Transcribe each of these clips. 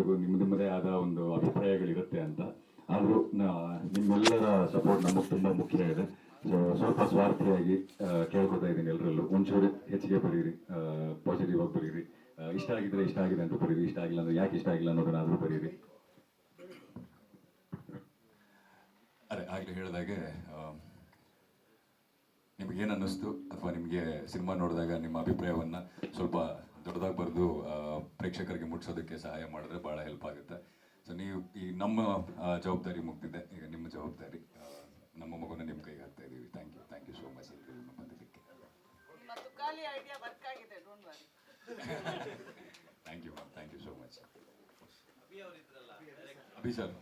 ಎಲ್ಲರಿಗೂ ನಿಮ್ಮದೇ ಆದ ಒಂದು ಅಭಿಪ್ರಾಯಗಳಿರುತ್ತೆ ಅಂತ. ಆದರೂ ನಿಮ್ಮೆಲ್ಲರ ಸಪೋರ್ಟ್ ನಮಗೆ ತುಂಬ ಮುಖ್ಯ ಇದೆ. ಸೊ ಸ್ವಲ್ಪ ಸ್ವಾರ್ಥಿಯಾಗಿ ಕೇಳ್ಕೊತಾ ಇದ್ದೀನಿ ಎಲ್ಲರಲ್ಲೂ, ಒಂಚೂರು ಹೆಚ್ಚಿಗೆ ಬರೀರಿ, ಪಾಸಿಟಿವ್ ಆಗಿ ಬರೀರಿ. ಇಷ್ಟ ಆಗಿದ್ರೆ ಇಷ್ಟ ಆಗಿದೆ ಅಂತ ಬರೀರಿ, ಇಷ್ಟ ಆಗಿಲ್ಲ ಅಂದ್ರೆ ಯಾಕೆ ಇಷ್ಟ ಆಗಿಲ್ಲ ಅನ್ನೋದನ್ನಾದರೂ ಬರೀರಿ. ಅದೇ ಆಗಲೇ ಹೇಳಿದಾಗೆ ನಿಮಗೇನು ಅನ್ನಿಸ್ತು ಅಥವಾ ನಿಮಗೆ ಸಿನಿಮಾ ನೋಡಿದಾಗ ನಿಮ್ಮ ಅಭಿಪ್ರಾಯವನ್ನು ಸ್ವಲ್ಪ ದೊಡ್ಡದಾಗಿ ಬರೆದು ಪ್ರೇಕ್ಷಕರಿಗೆ ಮುಟ್ಟಿಸೋದಕ್ಕೆ ಸಹಾಯ ಮಾಡಿದ್ರೆ ಭಾಳ ಹೆಲ್ಪ್ ಆಗುತ್ತೆ. ಸೊ ನೀವು ಈ ನಮ್ಮ ಜವಾಬ್ದಾರಿ ಮುಗ್ದಿದೆ, ಈಗ ನಿಮ್ಮ ಜವಾಬ್ದಾರಿ. ನಮ್ಮ ಮಗುನ ನಿಮ್ಮ ಕೈಗೆ ಹಾಕ್ತಾ ಇದ್ದೀವಿ. ಥ್ಯಾಂಕ್ ಯು ಸೋ ಮಚ್ ಬಂದಿದ್ದಕ್ಕೆ. Thank you ma'am, thank you so much. Abhi sir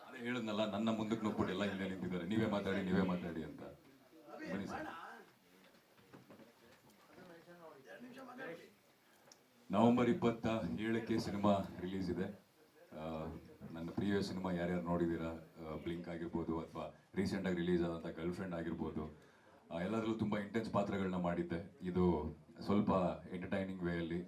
ಅದೇ ಹೇಳಿದ್ನಲ್ಲ, ನನ್ನ ಮುಂದಕ್ಕೆ ನುಗ್ಬಿಟ್ಟು ಎಲ್ಲ ಹಿಂದೆ ನಿಂತಿದ್ದಾರೆ, ನೀವೇ ಮಾತಾಡಿ ಅಂತ. ಬನ್ನಿ ಸರ್. ನವೆಂಬರ್ 27ಕ್ಕೆ ಸಿನಿಮಾ ರಿಲೀಸ್ ಇದೆ. ನನ್ನ ಪ್ರೀವಿಯಸ್ ಸಿನಿಮಾ ಯಾರ್ಯಾರು ನೋಡಿದ್ದೀರಾ, ಬ್ಲಿಂಕ್ ಆಗಿರ್ಬೋದು ಅಥವಾ ರೀಸೆಂಟಾಗಿ ರಿಲೀಸ್ ಆದಂಥ ಗರ್ಲ್ ಫ್ರೆಂಡ್ ಆಗಿರ್ಬೋದು, ಎಲ್ಲದರಲ್ಲೂ ತುಂಬ ಇಂಟೆನ್ಸ್ ಪಾತ್ರಗಳನ್ನ ಮಾಡಿದ್ದೆ. ಇದು ಸ್ವಲ್ಪ ಎಂಟರ್ಟೈನಿಂಗ್ ವೇಯಲ್ಲಿ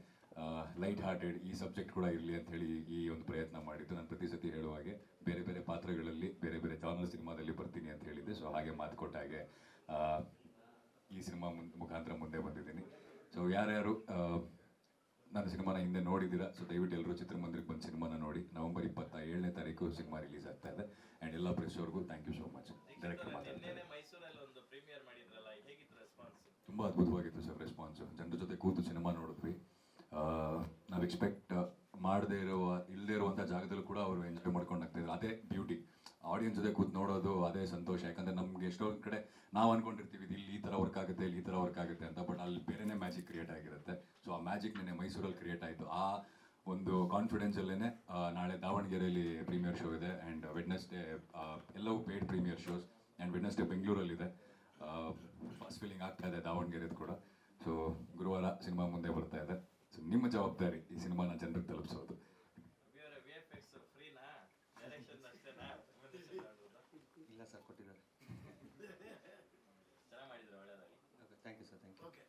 ಲೈಟ್ ಹಾರ್ಟೆಡ್ ಈ ಸಬ್ಜೆಕ್ಟ್ ಕೂಡ ಇರಲಿ ಅಂತ ಹೇಳಿ ಈ ಒಂದು ಪ್ರಯತ್ನ ಮಾಡಿದ್ದು. ನಾನು ಪ್ರತಿ ಸತಿ ಹೇಳುವ ಹಾಗೆ ಬೇರೆ ಬೇರೆ ಪಾತ್ರಗಳಲ್ಲಿ ಬೇರೆ ಬೇರೆ ಜಾನರ್ ಸಿನಿಮಾದಲ್ಲಿ ಬರ್ತೀನಿ ಅಂತ ಹೇಳಿದ್ದೆ. ಸೊ ಹಾಗೆ ಮಾತು ಕೊಟ್ಟ ಹಾಗೆ ಈ ಸಿನಿಮಾ ಮುಖಾಂತರ ಮುಂದೆ ಬಂದಿದ್ದೀನಿ. ಸೊ ಯಾರ್ಯಾರು ನನ್ನ ಸಿನಿಮಾನ ಹಿಂದೆ ನೋಡಿದ್ದೀರಾ, ಸೊ ದಯವಿಟ್ಟು ಎಲ್ಲರೂ ಚಿತ್ರಮಂದಿರಕ್ಕೆ ಬಂದು ಸಿನಿಮಾನ ನೋಡಿ. ನವೆಂಬರ್ 27ನೇ ತಾರೀಕು ಸಿನಿಮಾ ರಿಲೀಸ್ ಆಗ್ತಾ ಇದೆ. ಆ್ಯಂಡ್ ಎಲ್ಲ ಪ್ರೆಸ್ ಅವ್ರಿಗೂ thank you so much. Director ಮಾತಾಡ್ತಾರೆ. ತುಂಬ ಅದ್ಭುತವಾಗಿತ್ತು ಸರ್ ರೆಸ್ಪಾನ್ಸು. ಜನರ ಜೊತೆ ಕೂತು ಸಿನಿಮಾ ನೋಡಿದ್ವಿ. ನಾವು ಎಕ್ಸ್ಪೆಕ್ಟ್ ಇಲ್ಲದೇ ಇರುವಂಥ ಜಾಗದಲ್ಲೂ ಕೂಡ ಅವರು ಎಂಜಾಯ್ ಮಾಡ್ಕೊಂಡು ಆಗ್ತಾಯಿದ್ರು. ಅದೇ ಬ್ಯೂಟಿ, ಆಡಿಯನ್ಸ್ ಜೊತೆ ಕೂತು ನೋಡೋದು ಅದೇ ಸಂತೋಷ. ಯಾಕಂದರೆ ನಮಗೆ ಎಷ್ಟೊಂದು ಕಡೆ ನಾವು ಅಂದ್ಕೊಂಡಿರ್ತೀವಿ ಇಲ್ಲಿ ಈ ಥರ ವರ್ಕ್ ಆಗುತ್ತೆ, ಇಲ್ಲಿ ಈ ಥರ ವರ್ಕ್ ಆಗುತ್ತೆ ಅಂತ, ಬಟ್ ಅಲ್ಲಿ ಬೇರೆನೇ ಮ್ಯಾಜಿಕ್ ಕ್ರಿಯೇಟ್ ಆಗಿರುತ್ತೆ. ಸೊ ಆ ಮ್ಯಾಜಿಕ್ ನೆನ್ನೆ ಮೈಸೂರಲ್ಲಿ ಕ್ರಿಯೇಟ್ ಆಯಿತು. ಆ ಒಂದು ಕಾನ್ಫಿಡೆನ್ಸಲ್ಲೇ ನಾಳೆ ದಾವಣಗೆರೆಯಲ್ಲಿ ಪ್ರೀಮಿಯರ್ ಶೋ ಇದೆ. ಆ್ಯಂಡ್ ವೆಡ್ನೆಸ್ಡೇ ಎಲ್ಲವೂ paid premiere shows. And Wednesday ಬೆಂಗಳೂರಲ್ಲಿದೆ. ಫಸ್ಟ್ ಫೀಲಿಂಗ್ ಆಗ್ತಾ ಇದೆ ದಾವಣಗೆರೆದು ಕೂಡ. ಸೊ ಗುರುವಾರ ಸಿನಿಮಾ ಮುಂದೆ ಬರ್ತಾ ಇದೆ. ಸೊ ನಿಮ್ಮ ಜವಾಬ್ದಾರಿ ಈ ಸಿನಿಮಾನ ಜನರಿಗೆ ತಲುಪಿಸೋದು. ಇಲ್ಲ ಸರ್, ಕೊಟ್ಟಿದ್ದಾರೆ. Thank you sir, thank you.